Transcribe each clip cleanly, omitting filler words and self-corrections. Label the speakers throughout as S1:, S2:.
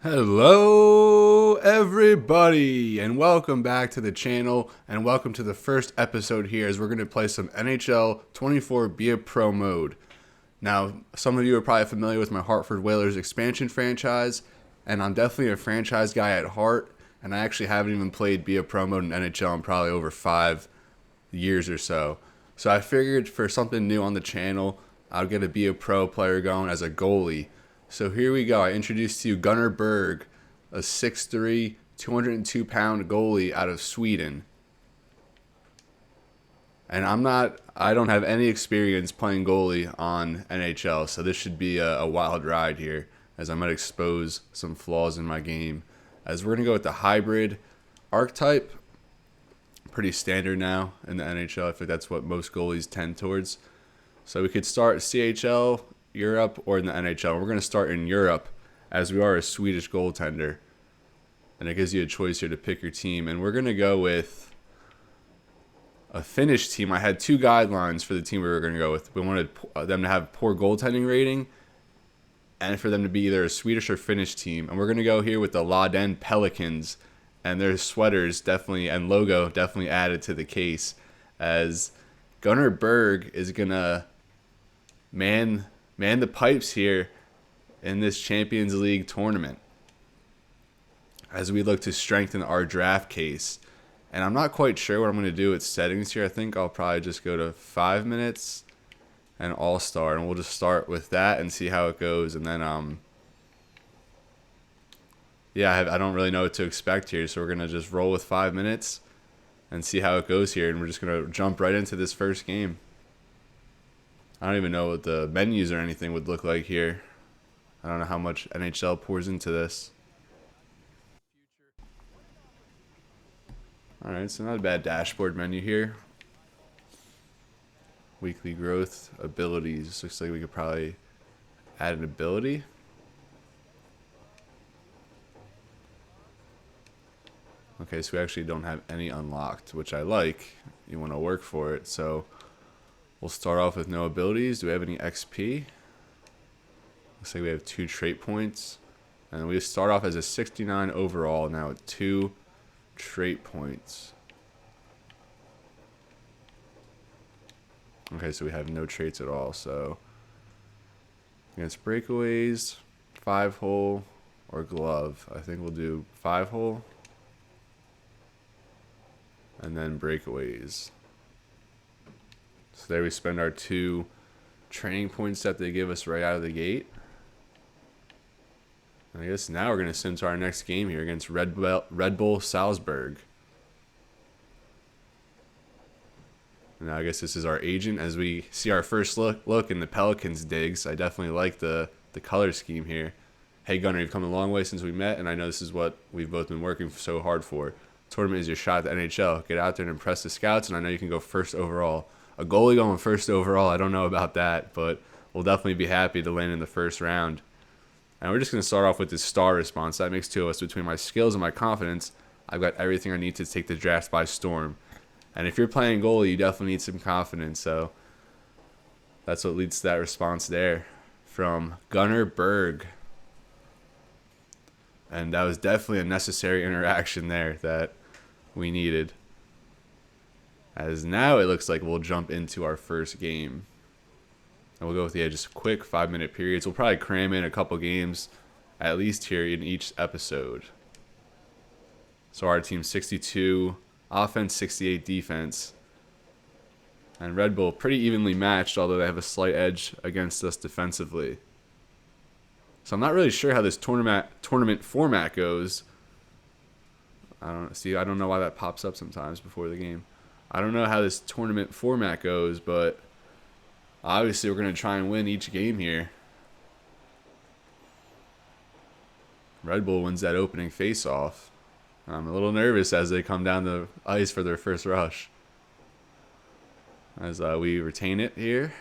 S1: Hello everybody and welcome back to the channel and welcome to the first episode here as we're going to play some NHL 24 Be a Pro mode. Now, some of you are probably familiar with my Hartford Whalers expansion franchise, and I'm definitely a franchise guy at heart, and I actually haven't even played Be a Pro mode in NHL in probably over 5 years or so. So I figured for something new on the channel, I'll get a Be a Pro player going as a goalie. So here we go. I introduced to you Gunnar Berg, a 6'3", 202-pound goalie out of Sweden. And I don't have any experience playing goalie on NHL, so this should be a wild ride here, as I might expose some flaws in my game. As we're going to go with the hybrid archetype, pretty standard now in the NHL. I think that's what most goalies tend towards. So we could start CHL, Europe, or in the NHL. We're going to start in Europe as we are a Swedish goaltender. And it gives you a choice here to pick your team. And we're going to go with a Finnish team. I had two guidelines for the team we were going to go with. We wanted them to have poor goaltending rating and for them to be either a Swedish or Finnish team. And we're going to go here with the Lahti Pelicans. And their sweaters definitely and logo definitely added to the case, as Gunnar Berg is going to man the pipes here in this Champions League tournament as we look to strengthen our draft case. And I'm not quite sure what I'm going to do with settings here. I think I'll probably just go to 5 minutes and all-star, and we'll just start with that and see how it goes. And then I don't really know what to expect here, so we're going to just roll with 5 minutes and see how it goes here, and we're just going to jump right into this first game. I don't even know what the menus or anything would look like here. I don't know how much NHL pours into this. Alright, so not a bad dashboard menu here. Weekly growth, abilities. Looks like we could probably add an ability. Okay, so we actually don't have any unlocked, which I like. You want to work for it, so we'll start off with no abilities. Do we have any XP? Looks like we have 2 trait points. And we start off as a 69 overall now with 2 trait points. Okay, so we have no traits at all. So against breakaways, 5-hole, or glove. I think we'll do 5-hole. And then breakaways. So there we spend our 2 training points that they give us right out of the gate. And I guess now we're going to send to our next game here against Red Bull Salzburg. And now I guess this is our agent as we see our first look in the Pelicans digs. I definitely like the color scheme here. Hey Gunnar, you've come a long way since we met, and I know this is what we've both been working so hard for. Tournament is your shot at the NHL. Get out there and impress the scouts, and I know you can go first overall. A goalie going first overall, I don't know about that, but we'll definitely be happy to land in the first round. And we're just going to start off with this star response. That makes 2 of us. Between my skills and my confidence, I've got everything I need to take the draft by storm. And if you're playing goalie, you definitely need some confidence, so that's what leads to that response there from Gunnar Berg. And that was definitely a necessary interaction there that we needed. As now it looks like we'll jump into our first game. And we'll go with just quick 5-minute periods. We'll probably cram in a couple games at least here in each episode. So our team 62 offense, 68 defense. And Red Bull pretty evenly matched, although they have a slight edge against us defensively. So I'm not really sure how this tournament format goes. I don't know why that pops up sometimes before the game. I don't know how this tournament format goes, but obviously we're going to try and win each game here. Red Bull wins that opening face-off. I'm a little nervous as they come down the ice for their first rush. As we retain it here.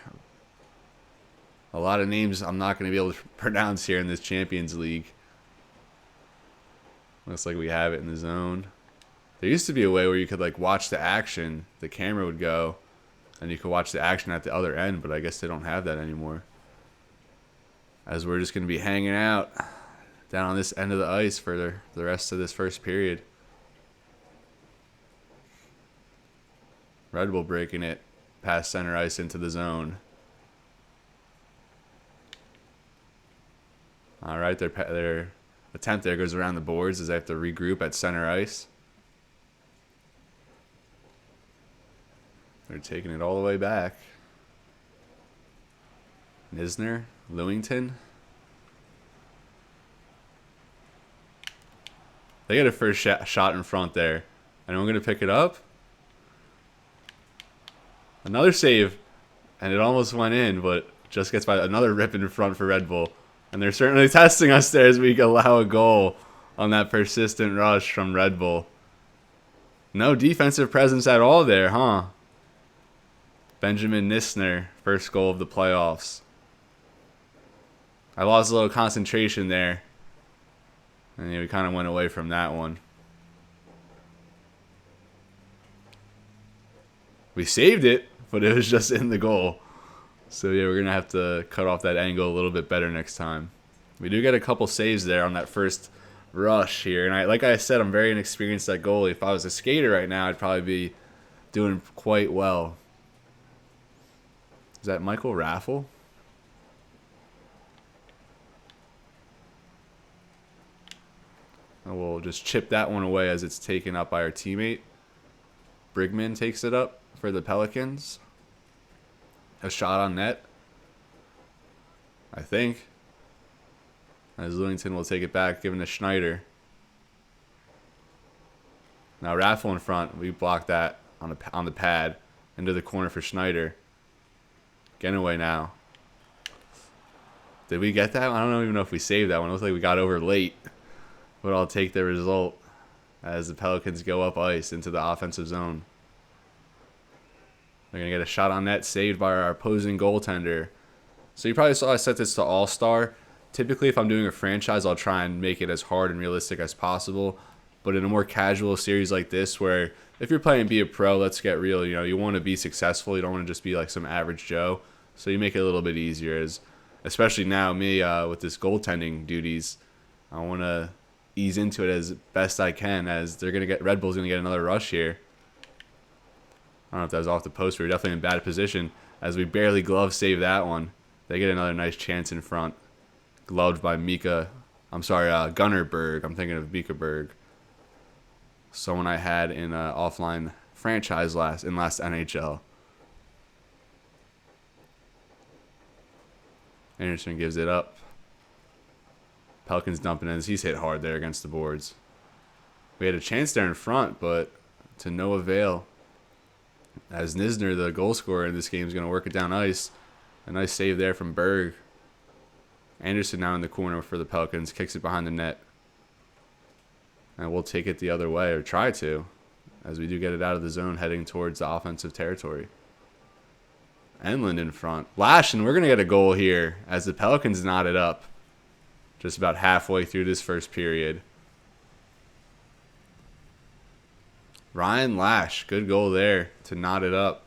S1: A lot of names I'm not going to be able to pronounce here in this Champions League. Looks like we have it in the zone. There used to be a way where you could watch the action. The camera would go, and you could watch the action at the other end, but I guess they don't have that anymore. As we're just going to be hanging out. down on this end of the ice for the rest of this first period. Red Bull breaking it past center ice into the zone. All right, their attempt there goes around the boards as they have to regroup at center ice. They're taking it all the way back. Nisner, Lewington. They get a first shot in front there. Anyone going to pick it up? Another save. And it almost went in, but just gets by another rip in front for Red Bull. And they're certainly testing us there as we allow a goal on that persistent rush from Red Bull. No defensive presence at all there, huh? Benjamin Nisner, first goal of the playoffs. I lost a little concentration there. And we kind of went away from that one. We saved it, but it was just in the goal. So, yeah, we're going to have to cut off that angle a little bit better next time. We do get a couple saves there on that first rush here. And like I said, I'm very inexperienced at goalie. If I was a skater right now, I'd probably be doing quite well. Is that Michael Raffle? And we'll just chip that one away as it's taken up by our teammate. Brigman takes it up for the Pelicans. A shot on net, I think. As Lewington will take it back, giving to Schneider. Now Raffle in front. We blocked that on the pad. Into the corner for Schneider. Getting away now. Did we get that? I don't even know if we saved that one. It looks like we got over late. But I'll take the result as the Pelicans go up ice into the offensive zone. They're going to get a shot on net saved by our opposing goaltender. So you probably saw I set this to all-star. Typically, if I'm doing a franchise, I'll try and make it as hard and realistic as possible. But in a more casual series like this, where if you're playing Be a Pro, let's get real. You know, you want to be successful. You don't want to just be like some average Joe. So you make it a little bit easier. Especially now, me with this goaltending duties, I want to ease into it as best I can, as they're going to get Red Bull's going to get another rush here. I don't know if that was off the post. We were definitely in bad position as we barely glove save that one. They get another nice chance in front. Gloved by Gunnar Berg. I'm thinking of Mika Berg. Someone I had in an offline franchise last NHL. Anderson gives it up. Pelicans dumping in. He's hit hard there against the boards. We had a chance there in front, but to no avail. As Nisner, the goal scorer in this game, is going to work it down ice. A nice save there from Berg. Anderson now in the corner for the Pelicans. Kicks it behind the net. And we'll take it the other way, or try to, as we do get it out of the zone heading towards the offensive territory. Enlund in front. Lash, and we're going to get a goal here as the Pelicans knot it up. Just about halfway through this first period. Ryan Lash, good goal there to knot it up.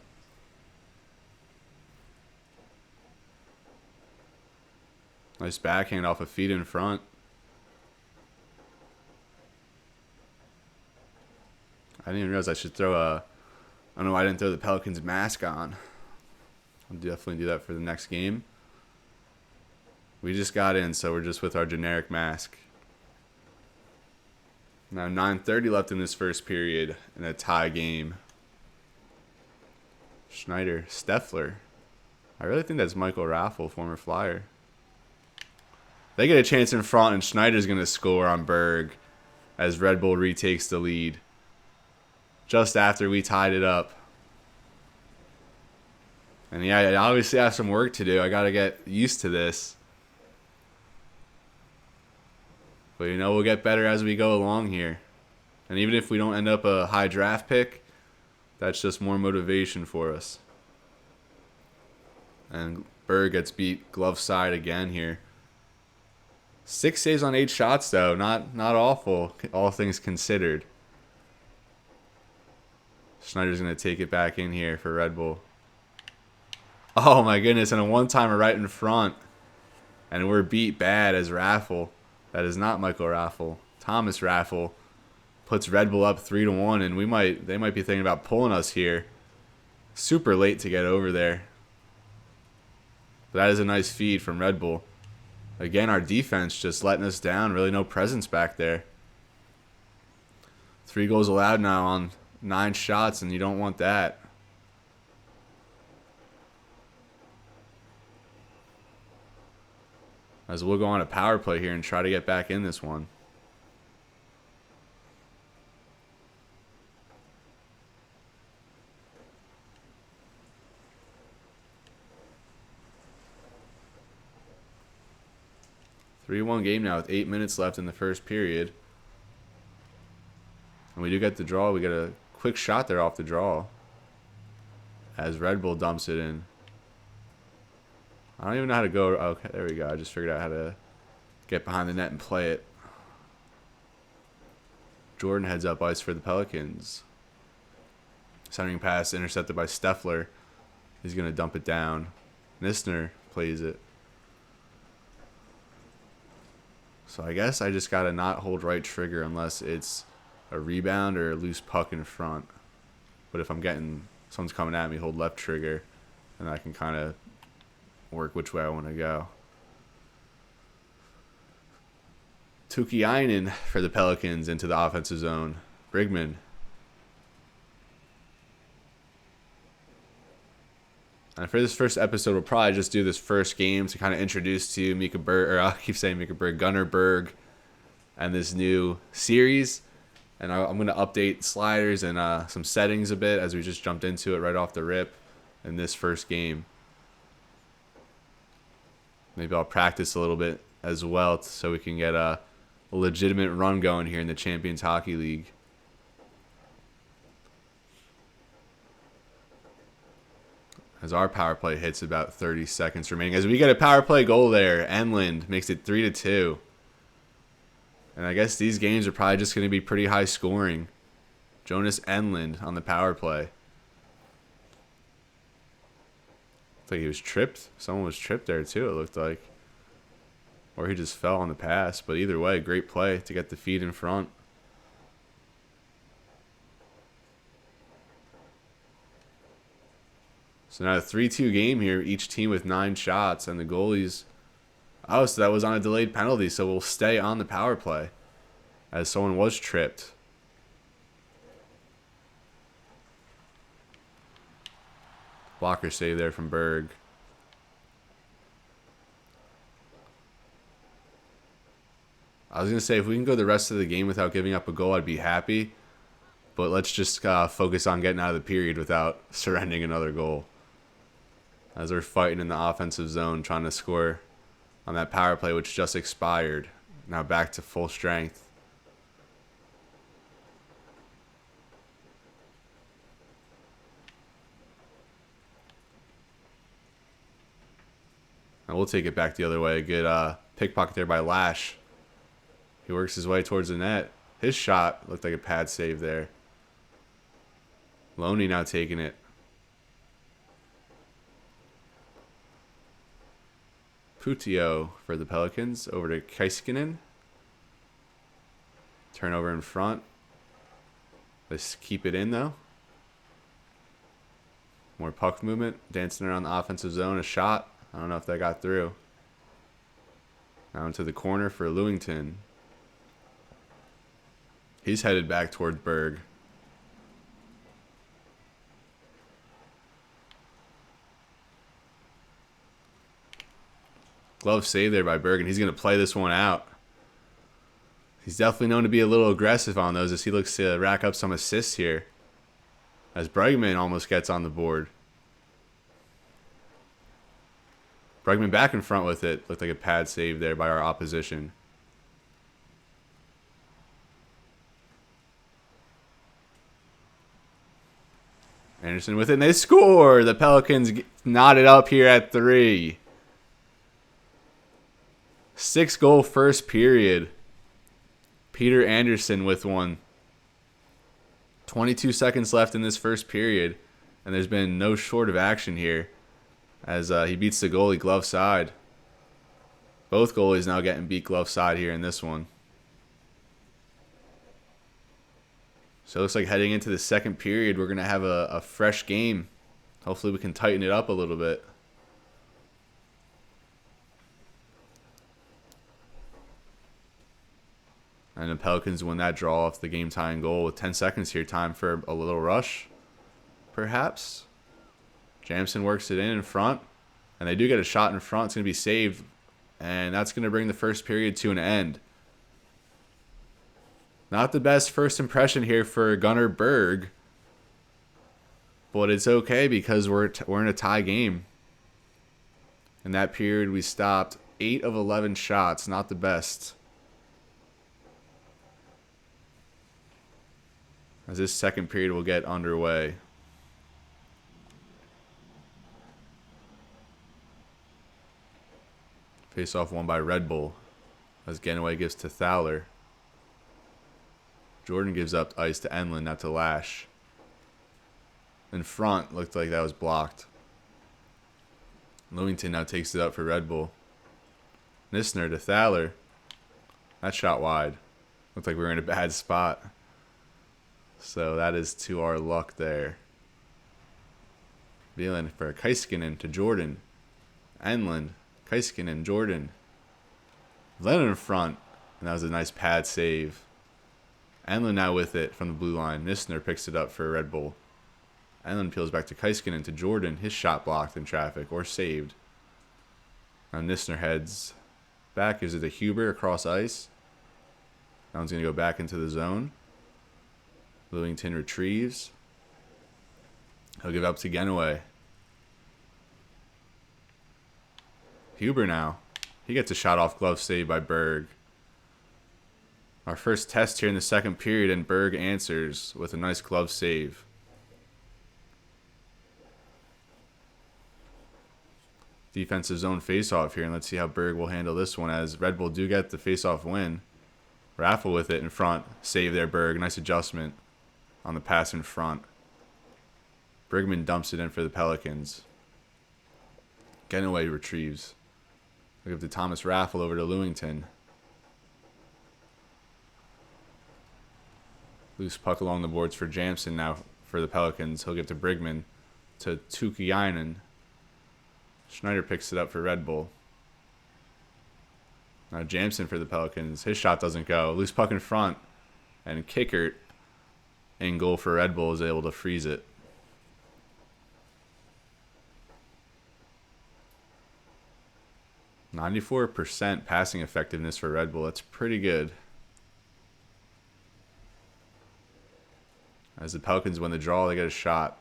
S1: Nice backhand off a feet in front. I didn't even realize I should throw I don't know why I didn't throw the Pelicans mask on. I'll definitely do that for the next game. We just got in, so we're just with our generic mask. Now 9:30 left in this first period in a tie game. Schneider, Steffler. I really think that's Michael Raffle, former Flyer. They get a chance in front, and Schneider's going to score on Berg as Red Bull retakes the lead. Just after we tied it up. And yeah, I obviously have some work to do. I got to get used to this. But, you know, we'll get better as we go along here. And even if we don't end up a high draft pick, that's just more motivation for us. And Berg gets beat glove side again here. 6 saves on 8 shots, though. Not awful, all things considered. Schneider's going to take it back in here for Red Bull. Oh, my goodness. And a one-timer right in front. And we're beat bad as Raffle That is not Michael Raffle. Thomas Raffle puts Red Bull up 3-1, and they might be thinking about pulling us here. Super late to get over there. But that is a nice feed from Red Bull. Again, our defense just letting us down. Really no presence back there. 3 goals allowed now on 9 shots, and you don't want that. As we'll go on a power play here and try to get back in this one. Three-one game now with 8 minutes left in the first period. And we do get the draw. We get a quick shot there off the draw. As Red Bull dumps it in. I don't even know how to go. Okay, there we go. I just figured out how to get behind the net and play it. Jordan heads up ice for the Pelicans. Centering pass intercepted by Steffler. He's going to dump it down. Nisner plays it. So I guess I just got to not hold right trigger unless it's a rebound or a loose puck in front. But if I'm getting someone's coming at me, hold left trigger, and I can kind of work which way I want to go. Tukiainen for the Pelicans into the offensive zone. Brigman. And for this first episode, we'll probably just do this first game to kind of introduce to you Mika Berg, or I keep saying Mika Berg, Gunnar Berg, and this new series. And I'm going to update sliders and some settings a bit as we just jumped into it right off the rip in this first game. Maybe I'll practice a little bit as well so we can get a legitimate run going here in the Champions Hockey League. As our power play hits about 30 seconds remaining. As we get a power play goal there, Enland makes it 3-2. And I guess these games are probably just going to be pretty high scoring. Jonas Enland on the power play. Looks like he was tripped. Someone was tripped there too, it looked like. Or he just fell on the pass. But either way, great play to get the feed in front. So now a 3-2 game here, each team with 9 shots, and the goalies... Oh, so that was on a delayed penalty, so we'll stay on the power play as someone was tripped. Blocker save there from Berg. I was going to say, if we can go the rest of the game without giving up a goal, I'd be happy. But let's just focus on getting out of the period without surrendering another goal. As we're fighting in the offensive zone, trying to score on that power play, which just expired. Now back to full strength. And we'll take it back the other way. A good pickpocket there by Lash. He works his way towards the net. His shot looked like a pad save there. Loney now taking it. Putio for the Pelicans. Over to Keiskinen. Turnover in front. Let's keep it in, though. More puck movement. Dancing around the offensive zone. A shot. I don't know if that got through. Now into the corner for Lewington. He's headed back towards Berg. Glove save there by Berg, and he's going to play this one out. He's definitely known to be a little aggressive on those as he looks to rack up some assists here. As Bregman almost gets on the board. Bregman back in front with it. Looked like a pad save there by our opposition. Anderson with it, and they score! The Pelicans knotted up here at 3. 6-goal first period. Peter Anderson with one. 22 seconds left in this first period, and there's been no short of action here as he beats the goalie glove side. Both goalies now getting beat glove side here in this one. So it looks like heading into the second period, we're going to have a fresh game. Hopefully we can tighten it up a little bit. And the Pelicans win that draw off the game-tying goal with 10 seconds here. Time for a little rush, perhaps. Jamison works it in front. And they do get a shot in front. It's going to be saved. And that's going to bring the first period to an end. Not the best first impression here for Gunnar Berg. But it's okay because we're in a tie game. In that period, we stopped 8 of 11 shots. Not the best. As this second period will get underway. Face-off won by Red Bull. As Genoway gives to Thaler. Jordan gives up ice to Enlund, not to Lash. In front, looked like that was blocked. Lewington now takes it up for Red Bull. Nisner to Thaler. That shot wide. Looked like we were in a bad spot. So that is to our luck there. Wieland for Kaiskinen to Jordan. Enlund. Kaiskinen, Jordan. Lennon in front. And that was a nice pad save. Enlund now with it from the blue line. Nisner picks it up for Red Bull. Enlund peels back to Kaiskinen to Jordan. His shot blocked in traffic or saved. Now Nisner heads back. Gives it to Huber across ice. That one's going to go back into the zone. Lewington retrieves. He'll give up to Genoway. Huber now. He gets a shot off glove save by Berg. Our first test here in the second period, and Berg answers with a nice glove save. Defensive zone faceoff here, and let's see how Berg will handle this one as Red Bull do get the faceoff win. Raffle with it in front. Save there, Berg. Nice adjustment on the pass in front. Brigman dumps it in for the Pelicans. Genoway retrieves. We give to Thomas Raffle over to Lewington. Loose puck along the boards for Jamson now for the Pelicans. He'll give to Brigman to Tukiainen. Schneider picks it up for Red Bull. Now Jamson for the Pelicans. His shot doesn't go. Loose puck in front. And Kickert in goal for Red Bull is able to freeze it. .94% passing effectiveness for Red Bull. That's pretty good. As the Pelicans win the draw, they get a shot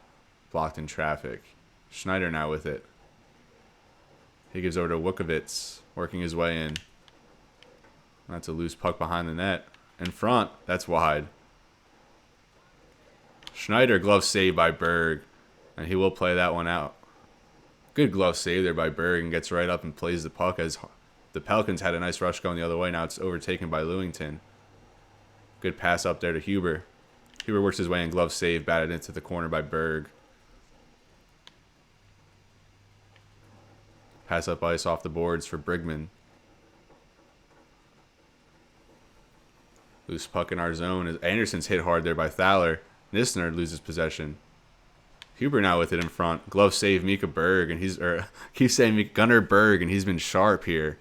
S1: blocked in traffic. Schneider now with it. He gives over to Wukovitz, working his way in. That's a loose puck behind the net. In front, that's wide. Schneider glove save by Berg, and he will play that one out. Good glove save there by Berg and gets right up and plays the puck as the Pelicans had a nice rush going the other way. Now it's overtaken by Lewington. Good pass up there to Huber. Huber works his way in, glove save, batted into the corner by Berg. Pass up ice off the boards for Brigman. Loose puck in our zone as Anderson's hit hard there by Thaler. Nisner loses possession. Huber now with it in front. Glove save Mika Berg, and keep saying Gunnar Berg, and he's been sharp here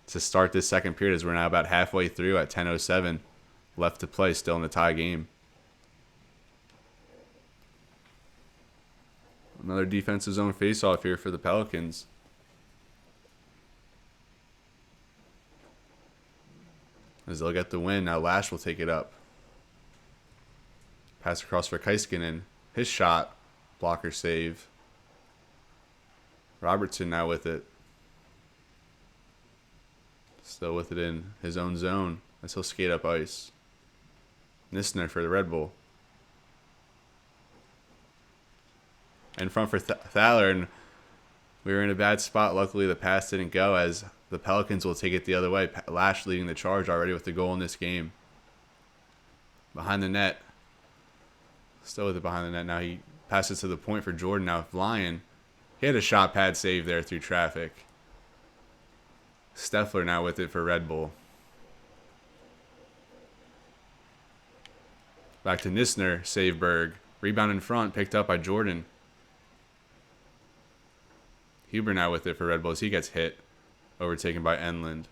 S1: to start this second period as we're now about halfway through at 10:07 left to play, still in the tie game. Another defensive zone faceoff here for the Pelicans. As they'll get the win. Now Lash will take it up. Pass across for Kaiskinen. His shot. Blocker save. Robertson now with it. Still with it in his own zone as he'll skate up ice. Nisner for the Red Bull. In front for Thaler, and we were in a bad spot. Luckily, the pass didn't go as the Pelicans will take it the other way. Lash leading the charge already with the goal in this game. Behind the net. Still with it behind the net. Now he passes to the point for Jordan. Now Lyon. He had a shot pad save there through traffic. Steffler now with it for Red Bull. Back to Nisner, save Berg. Rebound in front, picked up by Jordan. Huber now with it for Red Bull as he gets hit. Overtaken by Enland.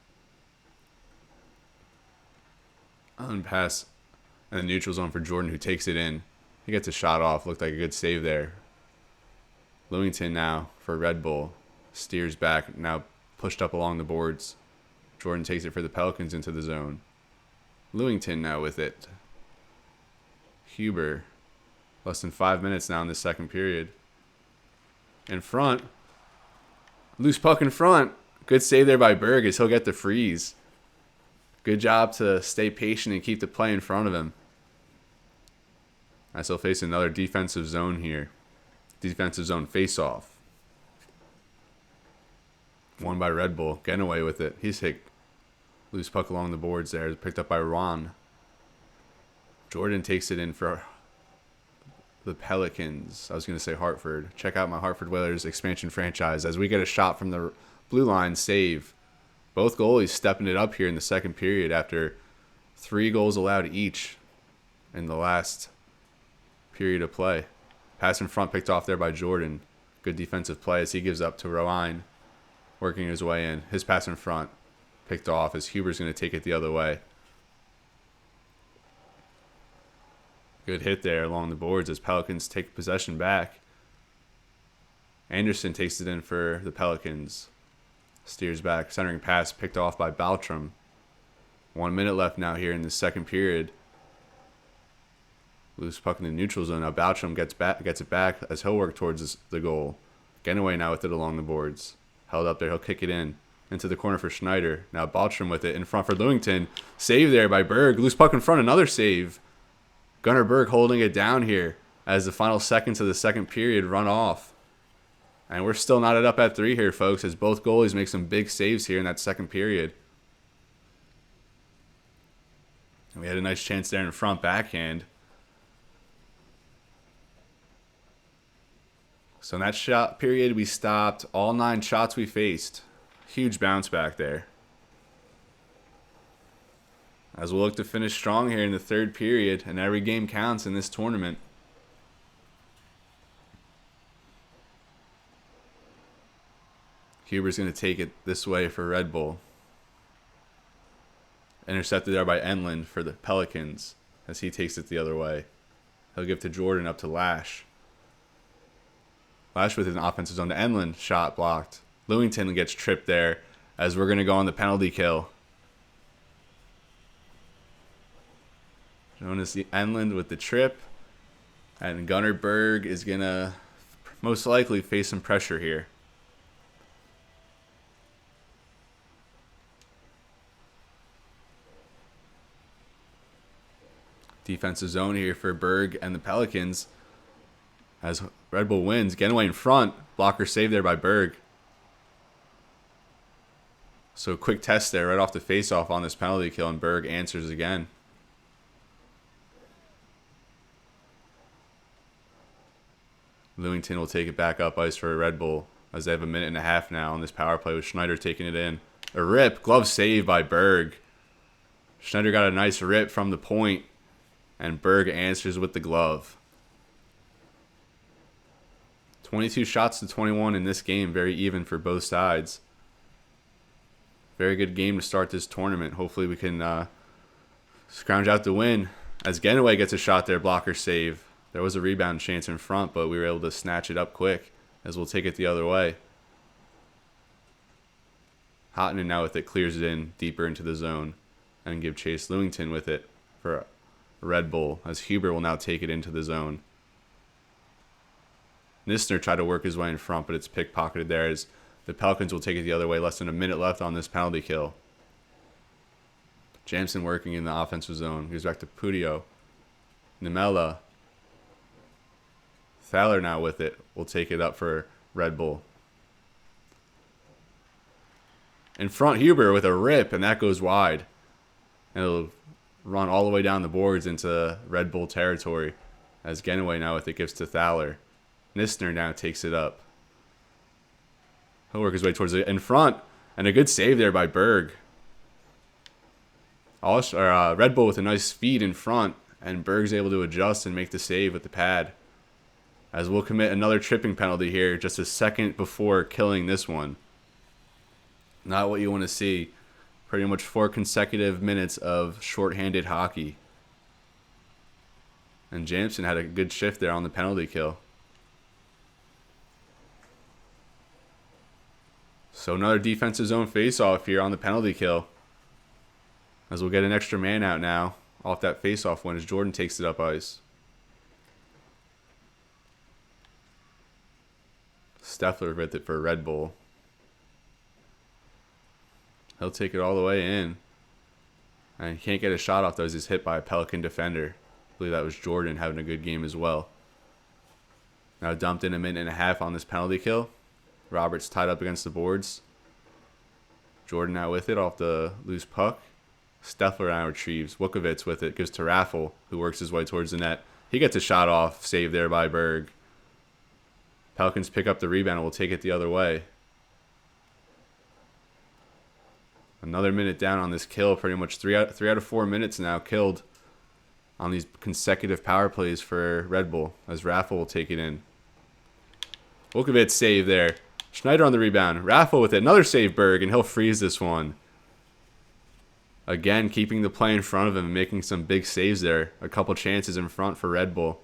S1: On pass in the neutral zone for Jordan, who takes it in. He gets a shot off. Looked like a good save there. Lewington now for Red Bull. Steers back, now pushed up along the boards. Jordan takes it for the Pelicans into the zone. Lewington now with it. Huber. Less than 5 minutes now in the second period. In front. Loose puck in front. Good save there by Berg as he'll get the freeze. Good job to stay patient and keep the play in front of him. As he'll face another defensive zone here. Defensive zone face-off. Won by Red Bull. Getting away with it. He's hit loose puck along the boards there. Picked up by Juan. Jordan takes it in for the Pelicans. I was going to say Hartford. Check out my Hartford Whalers expansion franchise as we get a shot from the blue line save. Both goalies stepping it up here in the second period after 3 goals allowed each in the last period of play. Pass in front picked off there by Jordan. Good defensive play as he gives up to Rowan. Working his way in. His pass in front picked off as Huber's going to take it the other way. Good hit there along the boards as Pelicans take possession back. Anderson takes it in for the Pelicans. Steers back. Centering pass picked off by Baltram. 1 minute left now here in the second period. Loose puck in the neutral zone. Now Baltram gets it back as he'll work towards the goal. Getting away now with it along the boards. Held up there. He'll kick it in. Into the corner for Schneider. Now Baltram with it in front for Lewington. Save there by Berg. Loose puck in front. Another save. Gunnar Berg holding it down here as the final seconds of the second period run off. And we're still knotted up at 3 here, folks, as both goalies make some big saves here in that second period. And we had a nice chance there in front backhand. So in that shot period, we stopped all 9 shots we faced. Huge bounce back there. As we'll look to finish strong here in the third period, and every game counts in this tournament. Huber's going to take it this way for Red Bull. Intercepted there by Enland for the Pelicans as he takes it the other way. He'll give to Jordan up to Lash. Lash with an offensive zone to Enland. Shot blocked. Lewington gets tripped there as we're going to go on the penalty kill. Known as the Enland with the trip. And Gunnar Berg is going to most likely face some pressure here. Defensive zone here for Berg and the Pelicans. As Red Bull wins. Getting away in front. Blocker save there by Berg. So quick test there right off the face-off on this penalty kill. And Berg answers again. Lewington will take it back up ice for Red Bull as they have a minute and a half now on this power play with Schneider taking it in. A rip. Glove save by Berg. Schneider got a nice rip from the point. And Berg answers with the glove. 22 shots to 21 in this game. Very even for both sides. Very good game to start this tournament. Hopefully we can scrounge out the win. As Genoway gets a shot there. Blocker save. There was a rebound chance in front, but we were able to snatch it up quick as we'll take it the other way. Hotton now with it clears it in deeper into the zone and give chase. Lewington with it for Red Bull as Huber will now take it into the zone. Nisner tried to work his way in front, but it's pickpocketed there as the Pelicans will take it the other way. Less than a minute left on this penalty kill. Jamson working in the offensive zone. Goes back to Pudio. Nimella. Thaler now with it. Will take it up for Red Bull. In front, Huber with a rip, and that goes wide. And it'll run all the way down the boards into Red Bull territory. As Genoway now with it gives to Thaler. Nisner now takes it up. He'll work his way towards it. In front, And a good save there by Berg. Red Bull with a nice speed in front, and Berg's able to adjust and make the save with the pad. As we'll commit another tripping penalty here just a second before killing this one. Not what you want to see. Pretty much 4 consecutive minutes of shorthanded hockey. And Jamison had a good shift there on the penalty kill. So another defensive zone faceoff here on the penalty kill. As we'll get an extra man out now off that faceoff win as Jordan takes it up ice. Steffler with it for Red Bull. He'll take it all the way in. And he can't get a shot off though as he's hit by a Pelican defender. I believe that was Jordan having a good game as well. Now dumped in a minute and a half on this penalty kill. Roberts tied up against the boards. Jordan out with it off the loose puck. Steffler now retrieves. Vukovic with it. Gives to Raffle, who works his way towards the net. He gets a shot off. Saved there by Berg. Pelicans pick up the rebound and will take it the other way. Another minute down on this kill. Pretty much 3 out of 4 minutes now killed on these consecutive power plays for Red Bull as Raffle will take it in. Vukovic save there. Schneider on the rebound. Raffle with it. Another save Berg, and he'll freeze this one. Again, keeping the play in front of him and making some big saves there. A couple chances in front for Red Bull.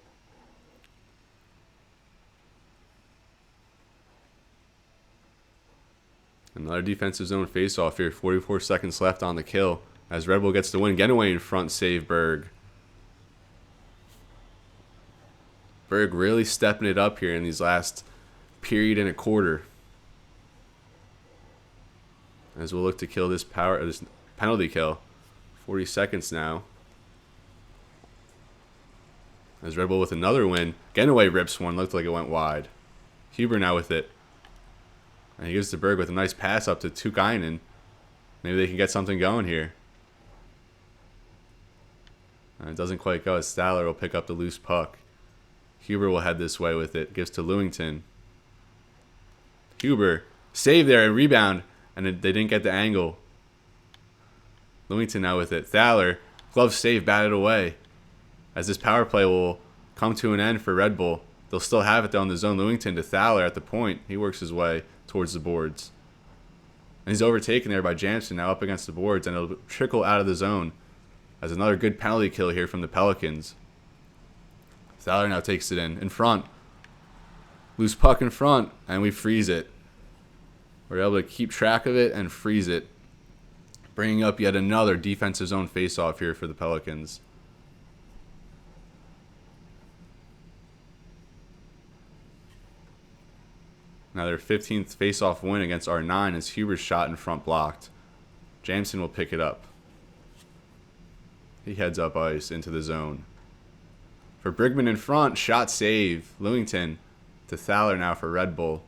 S1: Another defensive zone faceoff here. 44 seconds left on the kill as Red Bull gets the win. Getaway in front, save Berg. Berg really stepping it up here in these last period and a quarter. As we'll look to kill this penalty kill. 40 seconds now. As Red Bull with another win. Getaway rips one. Looked like it went wide. Huber now with it. And he gives to Berg with a nice pass up to Tukainen. Maybe they can get something going here. And it doesn't quite go as Staller will pick up the loose puck. Huber will head this way with it. Gives to Lewington. Huber. Save there and rebound. And they didn't get the angle. Lewington now with it. Thaler. Glove save, batted away. As this power play will come to an end for Red Bull. They'll still have it though in the zone. Lewington to Thaler at the point. He works his way towards the boards. And he's overtaken there by Jansen, now up against the boards, and it'll trickle out of the zone as another good penalty kill here from the Pelicans. Thaler now takes it in front. Loose puck in front, and we freeze it. We're able to keep track of it and freeze it. Bringing up yet another defensive zone faceoff here for the Pelicans. Now their 15th faceoff win against R9 as Huber's shot in front blocked. Jameson will pick it up. He heads up ice into the zone. For Brigman in front, shot save. Lewington to Thaler now for Red Bull.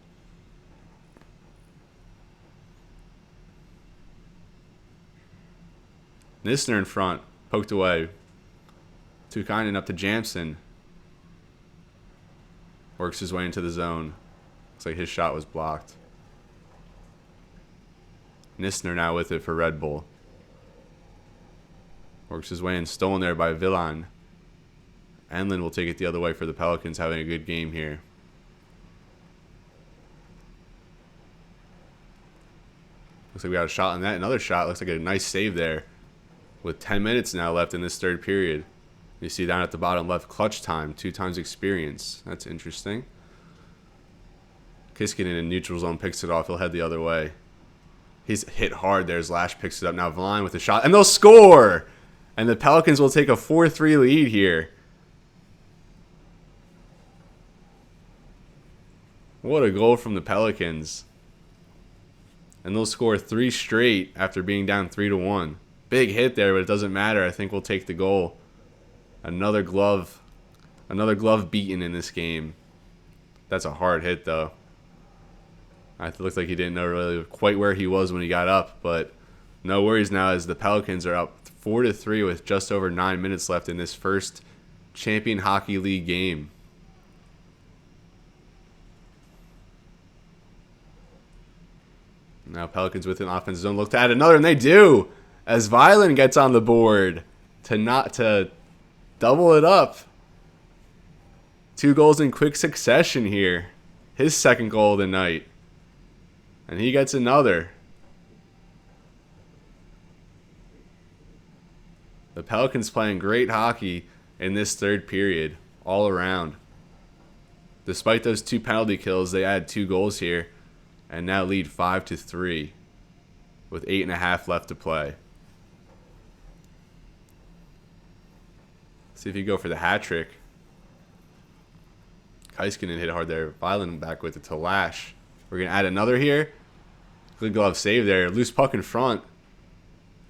S1: Nisner in front, poked away. Tukainen up to Jamson. Works his way into the zone. Looks like his shot was blocked. Nisner now with it for Red Bull. Works his way in, stolen there by Villan. Enlund will take it the other way for the Pelicans, having a good game here. Looks like we got a shot on that. Another shot. Looks like a nice save there. With 10 minutes now left in this third period. You see down at the bottom left, clutch time, 2 times experience. That's interesting. Kiskinen in neutral zone picks it off. He'll head the other way. He's hit hard there as Lash picks it up. Now Vline with a shot. And they'll score! And the Pelicans will take a 4-3 lead here. What a goal from the Pelicans. And they'll score 3 straight after being down 3-1. Big hit there, but it doesn't matter. I think we'll take the goal. Another glove beaten in this game. That's a hard hit, though. It looked like he didn't know really quite where he was when he got up, but no worries now as the Pelicans are up 4-3 with just over 9 minutes left in this first Champion Hockey League game. Now Pelicans within offensive zone look to add another, and they do. As Violin gets on the board to double it up. 2 goals in quick succession here. His second goal of the night. And he gets another. The Pelicans playing great hockey in this third period, all around. Despite those 2 penalty kills, they add 2 goals here and now lead 5-3 with 8.5 left to play. See if you go for the hat trick. Heiskanen hit hard there. Violin back with it to Lash. We're going to add another here. Good glove save there. Loose puck in front.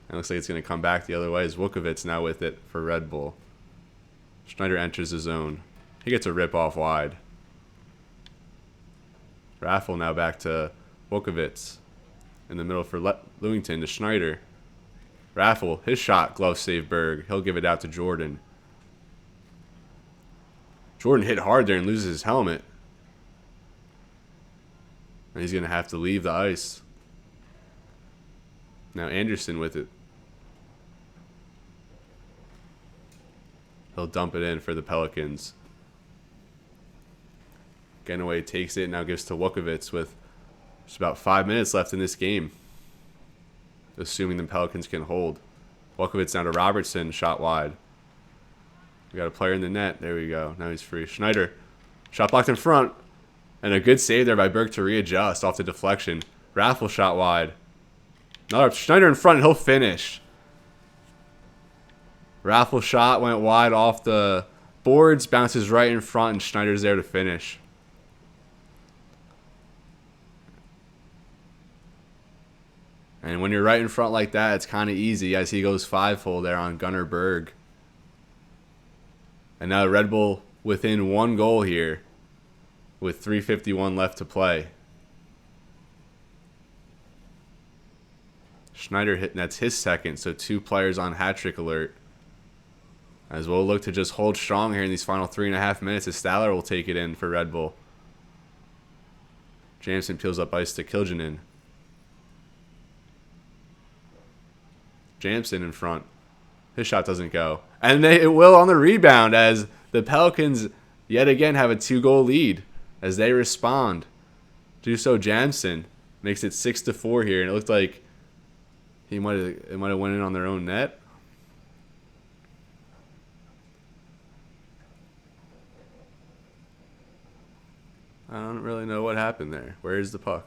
S1: And looks like it's going to come back the other way as Vukovic now with it for Red Bull. Schneider enters the zone. He gets a rip off wide. Raffle now back to Vukovic. In the middle for Lewington to Schneider. Raffle, his shot, glove save Berg. He'll give it out to Jordan. Jordan hit hard there and loses his helmet. And he's going to have to leave the ice. Now Anderson with it. He'll dump it in for the Pelicans. Ganaway takes it, now gives to Vukovic with just about 5 minutes left in this game. Assuming the Pelicans can hold. Vukovic down to Robertson, shot wide. We got a player in the net. There we go. Now he's free. Schneider, shot blocked in front. And a good save there by Berg to readjust off the deflection. Raffle shot wide. Another Schneider in front, and he'll finish. Raffle shot went wide off the boards, bounces right in front, and Schneider's there to finish. And when you're right in front like that, it's kind of easy as he goes 5-hole there on Gunnar Berg. And now Red Bull within 1 goal here with 3:51 left to play. Schneider hit, and that's his second, so 2 players on hat-trick alert. As we'll look to just hold strong here in these final 3.5 minutes as Staller will take it in for Red Bull. Jamison peels up ice to Kiljanen. Jamison in front. His shot doesn't go. And it will on the rebound as the Pelicans yet again have a 2-goal lead as they respond. Do so Jamison makes it 6-4 here, and it looked like it might have went in on their own net. I don't really know what happened there. Where is the puck?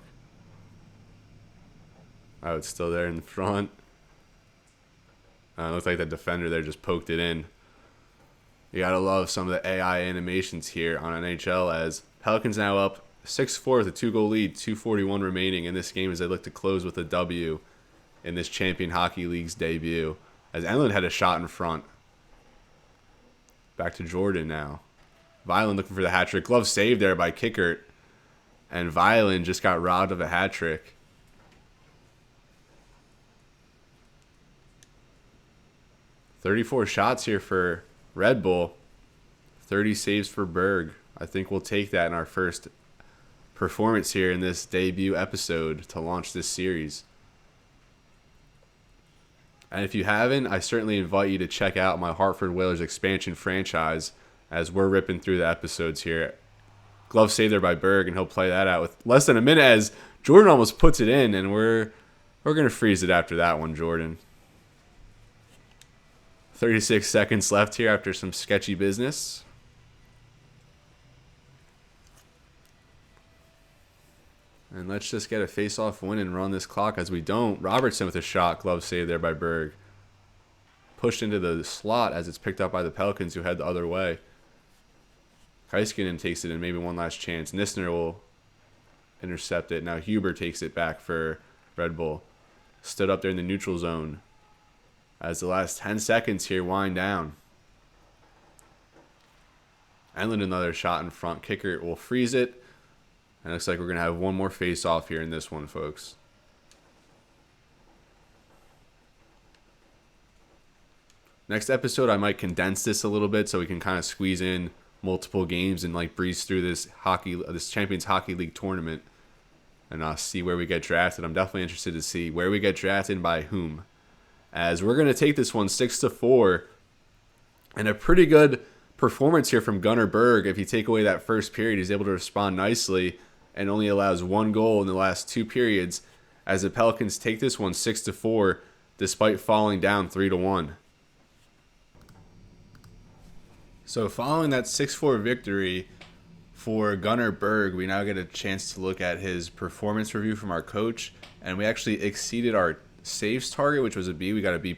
S1: Oh, it's still there in the front. It looks like the defender there just poked it in. You gotta love some of the AI animations here on NHL as Pelicans now up 6-4 with a 2-goal lead, 2:41 remaining in this game as they look to close with a W in this Champion Hockey League's debut. As Enlund had a shot in front. Back to Jordan now. Violin looking for the hat trick. Glove saved there by Kickert. And Violin just got robbed of a hat trick. "34 shots here for Red Bull. 30 saves for Berg. I think we'll take that in our first performance here in this debut episode to launch this series. And if you haven't, I certainly invite you to check out my Hartford Whalers expansion franchise as we're ripping through the episodes here. Glove save there by Berg, and he'll play that out with less than a minute as Jordan almost puts it in, and we're going to freeze it after that one, Jordan. 36 seconds left here after some sketchy business. And let's just get a face-off win and run this clock as we don't. Robertson with a shot. Glove save there by Berg. Pushed into the slot as it's picked up by the Pelicans who head the other way. Heiskanen takes it in, maybe one last chance. Nisner will intercept it. Now Huber takes it back for Red Bull. Stood up there in the neutral zone. As the last 10 seconds here wind down. Enlund another shot in front. Kicker will freeze it. And it looks like we're going to have one more face-off here in this one, folks. Next episode, I might condense this a little bit so we can kind of squeeze in multiple games and like breeze through this Champions Hockey League tournament. and I'll see where we get drafted. I'm definitely interested to see where we get drafted and by whom, as we're going to take this one 6-4, and a pretty good performance here from Gunnar Berg. If you take away that first period, he's able to respond nicely and only allows 1 goal in the last 2 periods, as the Pelicans take this one 6-4 despite falling down 3-1. So following that 6-4 victory for Gunnar Berg, we now get a chance to look at his performance review from our coach, and we actually exceeded our saves target, which was a B. We got a B+,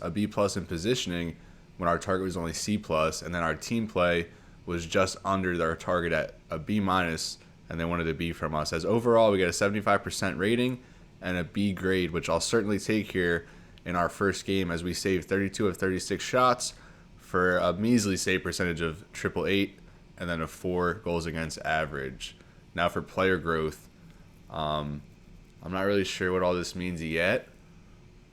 S1: a B+ in positioning when our target was only C+, and then our team play was just under our target at a B-, and they wanted a B from us. As overall, we get a 75% rating and a B grade, which I'll certainly take here in our first game, as we saved 32 of 36 shots for a measly save percentage of 888, and then a 4 goals against average. Now for player growth, I'm not really sure what all this means yet,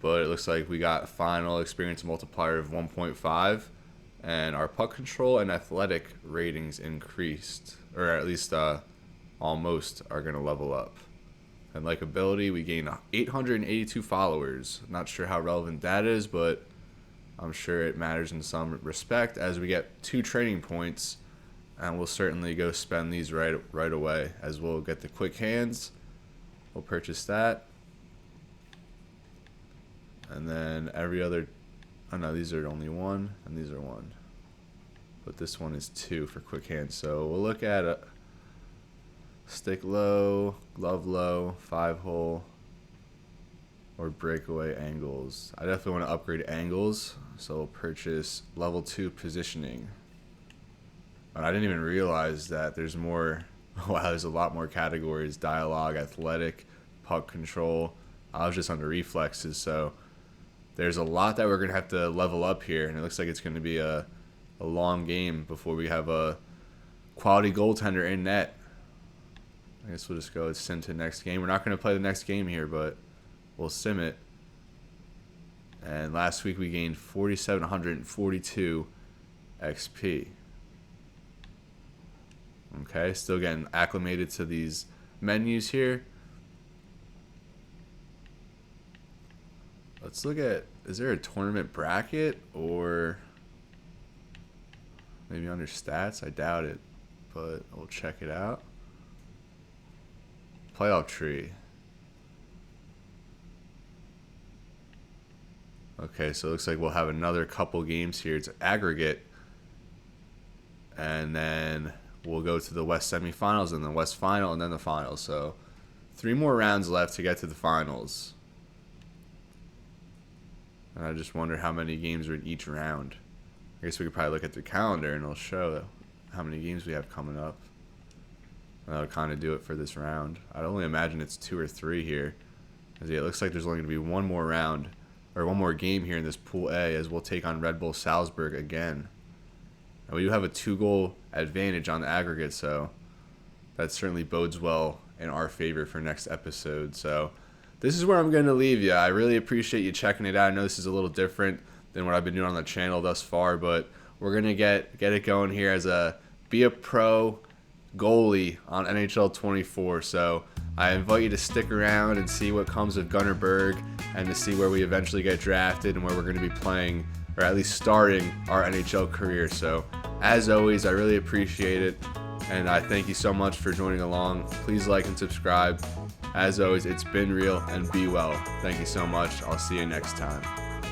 S1: but it looks like we got final experience multiplier of 1.5, and our puck control and athletic ratings increased, or at least almost are going to level up. And likability, we gain 882 followers. Not sure how relevant that is, but I'm sure it matters in some respect, as we get 2 training points, and we'll certainly go spend these right away, as we'll get the quick hands. We'll purchase that. And then every other, oh no, these are only 1, and these are 1. But this one is 2 for quick hands. So we'll look at a stick low, glove low, 5-hole, or breakaway angles. I definitely want to upgrade angles, so we'll purchase level 2 positioning. And I didn't even realize that there's more. Wow, there's a lot more categories: dialogue, athletic, puck control. I was just on the reflexes, so there's a lot that we're going to have to level up here, and it looks like it's going to be a long game before we have a quality goaltender in net. I guess we'll just go sim to next game. We're not going to play the next game here, but we'll sim it. And last week we gained 4,742 XP. Okay, still getting acclimated to these menus here. Let's look at, is there a tournament bracket, or maybe under stats? I doubt it, but we'll check it out. Playoff tree. Okay, so it looks like we'll have another couple games here. It's aggregate. And then we'll go to the West semifinals and the West final and then the finals. So 3 more rounds left to get to the finals. And I just wonder how many games are in each round. I guess we could probably look at the calendar and it'll show how many games we have coming up. And that'll kind of do it for this round. I'd only imagine it's 2 or 3 here. As it looks like there's only going to be 1 more round, or 1 more game here in this Pool A, as we'll take on Red Bull Salzburg again. And we do have a 2-goal advantage on the aggregate, so that certainly bodes well in our favor for next episode. So this is where I'm going to leave you. I really appreciate you checking it out. I know this is a little different than what I've been doing on the channel thus far, but we're going to get it going here as be a pro goalie on NHL 24. So I invite you to stick around and see what comes of Gunnar Berg, and to see where we eventually get drafted and where we're going to be playing, or at least starting our NHL career. So as always, I really appreciate it, and I thank you so much for joining along. Please like and subscribe. As always, it's been real, and be well. Thank you so much. I'll see you next time.